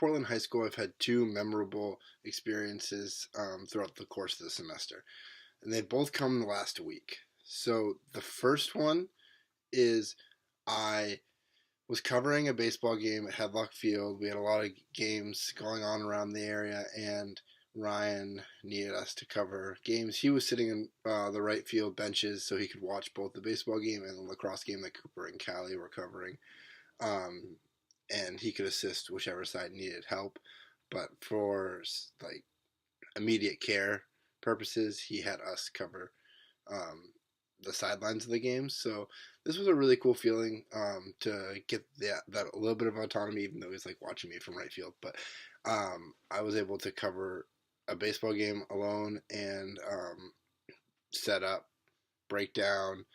Portland High School, I've had two memorable experiences throughout the course of the semester, and they both come in the last week. So the first one is I was covering a baseball game at Headlock Field. We had a lot of games going on around the area, and Ryan needed us to cover games. He was sitting in the right field benches so he could watch both the baseball game and the lacrosse game that Cooper and Callie were covering. Um, and he could assist whichever side needed help. But for like immediate care purposes, he had us cover um, the sidelines of the game. So this was a really cool feeling to get that a little bit of autonomy, even though he's like watching me from right field. But I was able to cover a baseball game alone and set up, break down,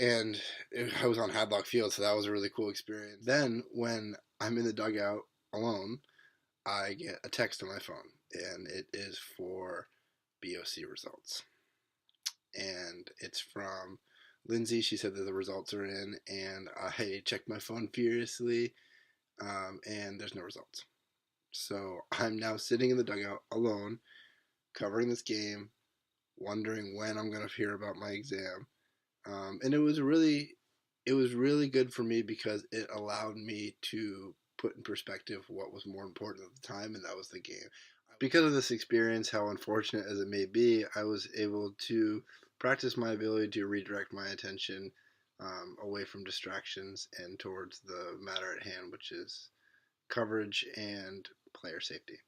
and I was on Hadlock Field, so that was a really cool experience. Then when I'm in the dugout alone, I get a text on my phone, and it is for BOC results. And it's from Lindsay. She said that the results are in, and I checked my phone furiously, and there's no results. So I'm now sitting in the dugout alone, covering this game, wondering when I'm going to hear about my exam. And it was really good for me because it allowed me to put in perspective what was more important at the time, and that was the game. Because of this experience, how unfortunate as it may be, I was able to practice my ability to redirect my attention away from distractions and towards the matter at hand, which is coverage and player safety.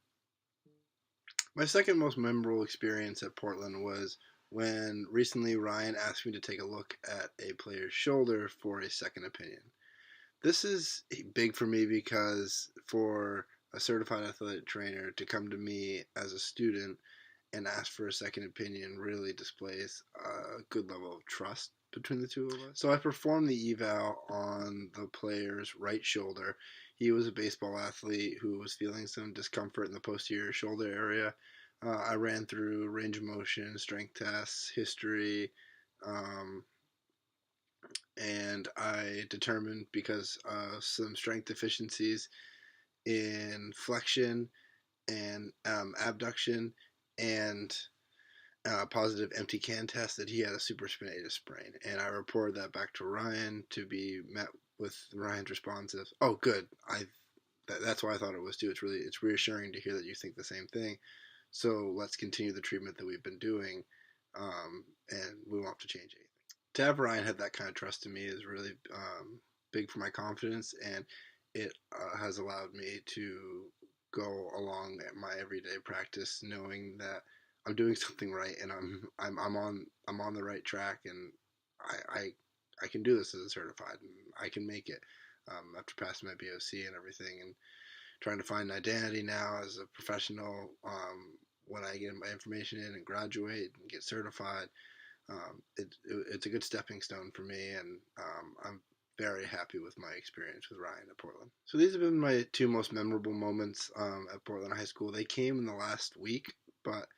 My second most memorable experience at Portland was when recently Ryan asked me to take a look at a player's shoulder for a second opinion. This is big for me because for a certified athletic trainer to come to me as a student and ask for a second opinion really displays a good level of trust between the two of us. So I performed the eval on the player's right shoulder. He was a baseball athlete who was feeling some discomfort in the posterior shoulder area. I ran through range of motion, strength tests, history, and I determined because of some strength deficiencies in flexion and abduction and positive empty can test that he had a supraspinatus sprain. And I reported that back to Ryan to be met with Ryan's response of, "Oh, good. That's why I thought it was too. It's reassuring to hear that you think the same thing. So let's continue the treatment that we've been doing, and we won't have to change anything." To have Ryan have that kind of trust in me is really big for my confidence, and it has allowed me to go along at my everyday practice, knowing that I'm doing something right and I'm on the right track, and I can do this as a certified, and I can make it after passing my BOC and everything, and trying to find an identity now as a professional when I get my information in and graduate and get certified. It's a good stepping stone for me, and I'm very happy with my experience with Ryan at Portland. So these have been my two most memorable moments at Portland High School. They came in the last week, but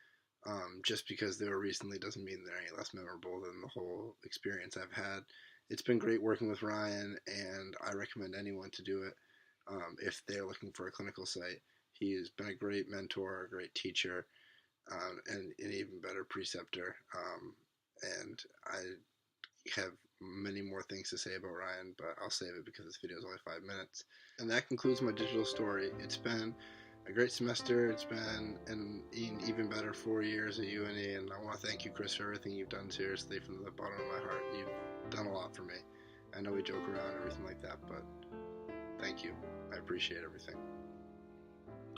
just because they were recently doesn't mean they're any less memorable than the whole experience I've had. It's been great working with Ryan, and I recommend anyone to do it if they're looking for a clinical site. He has been a great mentor, a great teacher, and an even better preceptor. And I have many more things to say about Ryan, but I'll save it because this video is only 5 minutes. And that concludes my digital story. It's been a great semester. It's been an even better 4 years at UNE, and I want to thank you, Chris, for everything you've done. Seriously, from the bottom of my heart. You've done a lot for me. I know we joke around and everything like that, but thank you. I appreciate everything.